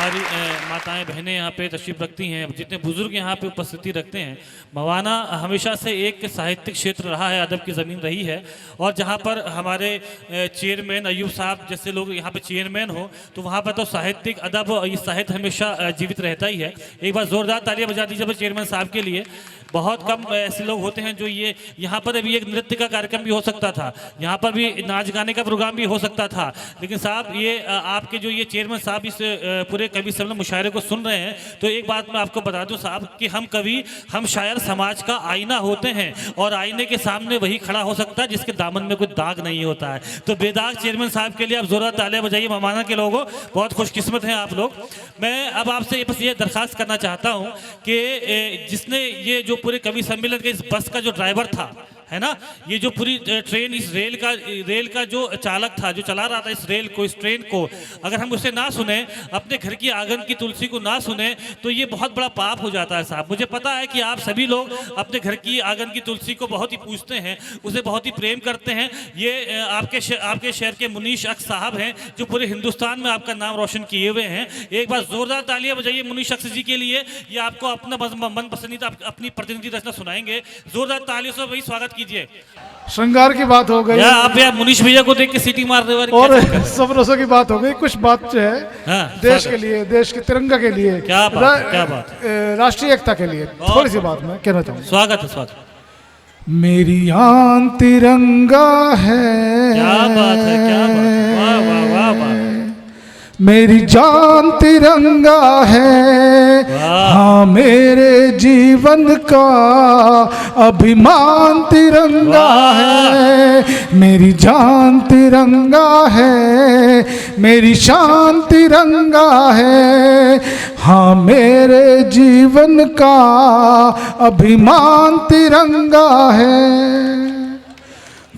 सारी माताएं बहनें यहाँ पे तशरीफ रखती हैं, जितने बुजुर्ग यहाँ पे उपस्थिति रखते हैं। मवाना हमेशा से एक साहित्यिक क्षेत्र रहा है, अदब की ज़मीन रही है, और जहाँ पर हमारे चेयरमैन अयूब साहब जैसे लोग यहाँ पे चेयरमैन हो, तो वहाँ पर तो साहित्यिक अदब और ये साहित्य हमेशा जीवित रहता ही है। एक बार ज़ोरदार तालियां बजा दीजिए चेयरमैन साहब के लिए। बहुत कम ऐसे लोग होते हैं जो ये यहाँ पर अभी एक नृत्य का कार्यक्रम भी हो सकता था, यहाँ पर भी नाच गाने का प्रोग्राम भी हो सकता था, लेकिन साहब ये आपके जो ये चेयरमैन साहब इस पूरे कवि सम्मेलन मुशायरे को सुन रहे हैं, तो एक बात मैं आपको बता दूं साहब कि हम कवि, हम शायर समाज का आईना होते हैं, और आईने के सामने वही खड़ा हो सकता है जिसके दामन में कोई दाग नहीं होता है। तो बेदाग चेयरमैन साहब के लिए आप जोरदार तालियां बजाइए। मवाना के लोगों, बहुत खुशकिस्मत हैं आप लोग। मैं अब आपसे बस ये दरख्वास्त करना चाहता हूँ कि जिसने ये जो पूरे कवि सम्मेलन के इस बस का जो ड्राइवर था, है ना, ये जो पूरी ट्रेन, इस रेल का जो चालक था, जो चला रहा था इस रेल को, इस ट्रेन को, अगर हम उसे ना सुने, अपने घर की आंगन की तुलसी को ना सुने, तो ये बहुत बड़ा पाप हो जाता है साहब। मुझे पता है कि आप सभी लोग अपने घर की आंगन की तुलसी को बहुत ही पूजते हैं, उसे बहुत ही प्रेम करते हैं। ये आपके शहर के मुनीश अख्स साहब हैं, जो पूरे हिंदुस्तान में आपका नाम रोशन किए हुए हैं। एक बार जोरदार तालियां बजाइए मुनीश अख्स जी के लिए। ये आपको अपना मन पसंदीदा अपनी प्रतिनिधि रचना सुनाएंगे। जोरदार तालियों से वही स्वागत कीजिए। श्रृंगार की बात हो गई, आप यार मुनीश भैया को देख के सीटी मार रहे हो, और सब रसों की बात हो गई। कुछ बात जो है देश के लिए, देश के तिरंगा के लिए, क्या बात राष्ट्रीय एकता के लिए थोड़ी सी बात मैं कहना चाहूँगा। स्वागत है, स्वागत। मेरी आन तिरंगा है, क्या बात है, क्या बात है, वाह वाह वाह वाह। मेरी जान तिरंगा है, हाँ मेरे जीवन का अभिमान तिरंगा है। मेरी जान तिरंगा है, मेरी शान तिरंगा है, हाँ मेरे जीवन का अभिमान तिरंगा है।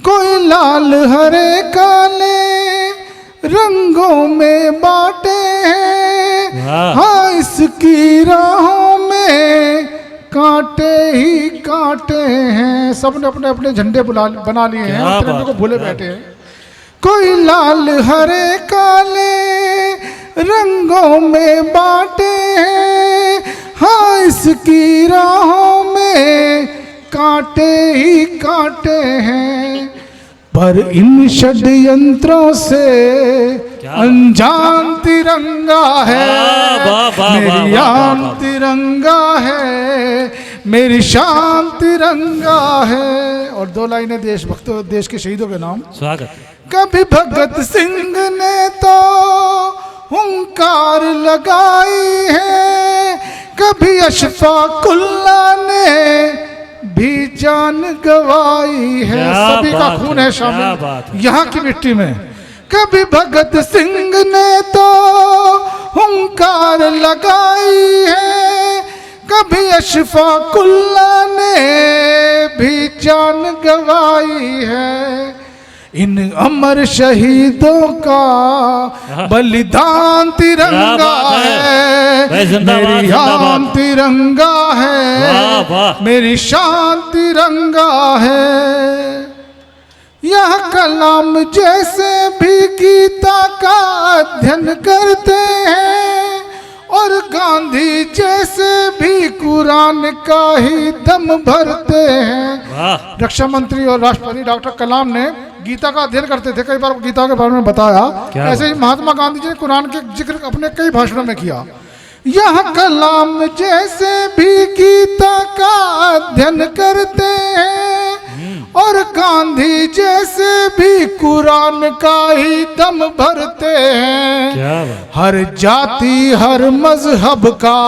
कोई लाल हरे काले रंगों में बाटे हैं, हाँ इसकी राहों में कांटे ही कांटे हैं। सबने अपने अपने झंडे बना लिए हैं, तिरंगे को भूले बैठे हैं। कोई लाल हरे काले रंगों में बाटे हैं, हाँ इसकी राहों में कांटे ही कांटे हैं। पर इन षड्यंत्रों से अनजान तिरंगा है। मेरी आन तिरंगा है, मेरी शान तिरंगा है। और दो लाइनें देशभक्तों, देश के शहीदों के नाम। स्वागत। कभी भगत सिंह ने तो हुंकार लगाई है, कभी अशफाक उल्लाह ने भी जान गवाई है। सभी का खून है शामिल यहाँ की मिट्टी में। कभी भगत सिंह ने तो हुंकार लगाई है, कभी अशफाक उल्लाह ने भी जान गवाई है। इन अमर शहीदों का बलिदान तिरंगा है। मेरी आन तिरंगा है, मेरी शान तिरंगा है। यह कलाम जैसे भी गीता का अध्ययन करते हैं, और गांधी जैसे भी कुरान का ही दम भरते हैं। रक्षा मंत्री और राष्ट्रपति डॉक्टर कलाम ने गीता का अध्ययन करते थे, कई बार गीता के बारे में बताया। ऐसे ही महात्मा गांधी जी ने कुरान के जिक्र अपने कई भाषणों में किया। यह कलाम जैसे भी गीता का अध्ययन करते हैं, और गांधी जैसे भी कुरान का ही दम भरते हैं। हर जाति हर मजहब का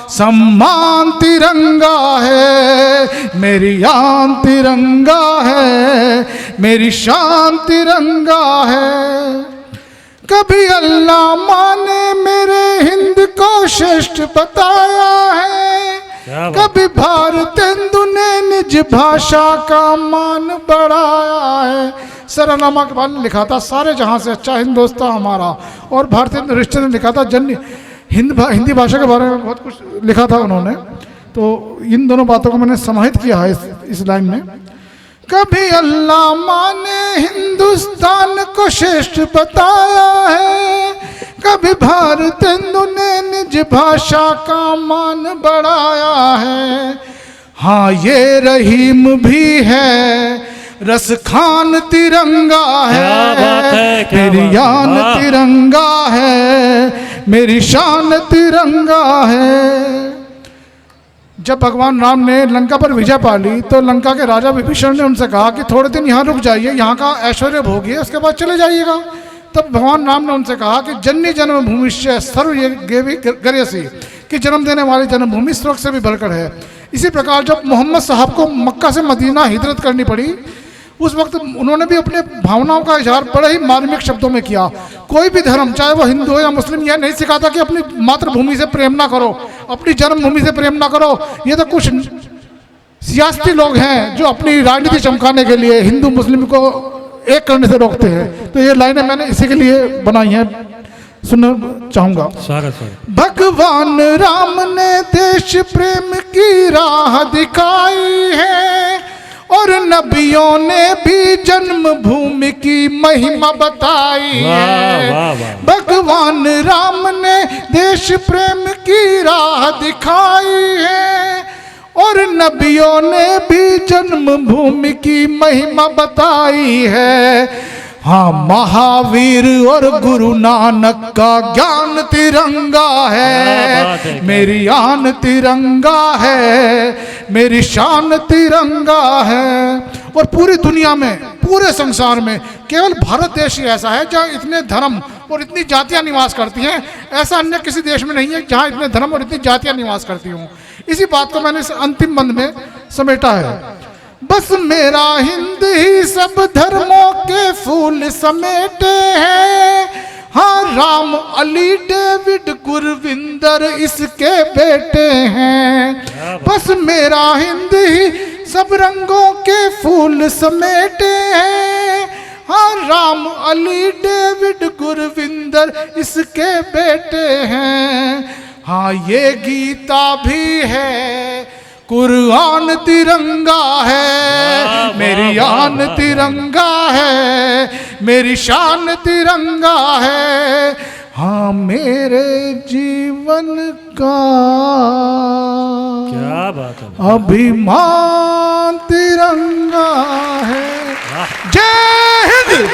सम्मान तिरंगा है। मेरी आन तिरंगा है, मेरी शान तिरंगा है। कभी अल्लाह माँ ने मेरे हिंद को श्रेष्ठ बताया है, कभी भारतेंदु ने निज भाषा का मान बढ़ाया है। सरनामा के बारे में लिखा था, सारे जहां से अच्छा हिंदुस्तान हमारा। और भारतेंदु रिश्ते ने लिखा था हिंदी भाषा के बारे में बहुत कुछ लिखा था उन्होंने। तो इन दोनों बातों को मैंने समाहित किया है इस लाइन में। कभी अल्लाह माँ ने हिंदुस्तान को श्रेष्ठ बताया है, कभी भारतेंदु ने निज भाषा का मान बढ़ाया है। हाँ ये रहीम भी है, रस खान तिरंगा है, मेरी शान तिरंगा है, मेरी शान तिरंगा है। जब भगवान राम ने लंका पर विजय पा ली तो लंका के राजा विभीषण ने उनसे कहा कि थोड़े दिन यहाँ रुक जाइए, यहाँ का ऐश्वर्य भोगिए, उसके बाद चले जाइएगा। तब भगवान राम ने उनसे कहा कि जननी जन्मभूमि सर्व गर्यसी, कि जन्म देने वाली जन्मभूमि स्वर्ग से भी बढ़कर है। इसी प्रकार जब मोहम्मद साहब को मक्का से मदीना हिजरत करनी पड़ी, उस वक्त उन्होंने भी अपने भावनाओं का इजहार बड़े ही मार्मिक शब्दों में किया। कोई भी धर्म, चाहे वो हिंदू हो या मुस्लिम, यह नहीं सिखाता कि अपनी मातृभूमि से प्रेम ना करो, अपनी जन्मभूमि से प्रेम ना करो। ये तो कुछ सियासती लोग हैं जो अपनी राजनीति चमकाने के लिए हिंदू मुस्लिम को एक करने से रोकते हैं। तो ये लाइनें मैंने इसी के लिए बनाई हैं, सुनना चाहूंगा। भगवान राम ने देश प्रेम की राह दिखाई है और नबियों ने भी जन्मभूमि की महिमा बताई है। भगवान राम ने देश प्रेम की राह दिखाई है और नबियों ने भी जन्मभूमि की महिमा बताई है। हाँ महावीर और गुरु नानक का ज्ञान तिरंगा है, मेरी आन तिरंगा है, मेरी शान तिरंगा है। और पूरी दुनिया में, पूरे संसार में केवल भारत देश ही ऐसा है जहाँ इतने धर्म और इतनी जातियां निवास करती हैं। ऐसा अन्य किसी देश में नहीं है जहाँ इतने धर्म और इतनी जातियां निवास करती हों। इसी बात को मैंने इस अंतिम बंद में समेटा है। बस मेरा हिंद ही सब धर्मों के फूल समेटे हैं। हाँ राम अली डेविड गुरविंदर इसके बेटे हैं। बस मेरा हिंद ही सब रंगों के फूल समेटे हैं। हाँ राम अली डेविड गुरविंदर इसके बेटे हैं। हाँ ये गीता भी है, कुरान तिरंगा है, मेरी आन तिरंगा है, मेरी शान तिरंगा है। हाँ मेरे जीवन का क्या बात है, अभिमान तिरंगा है। जय हिंद।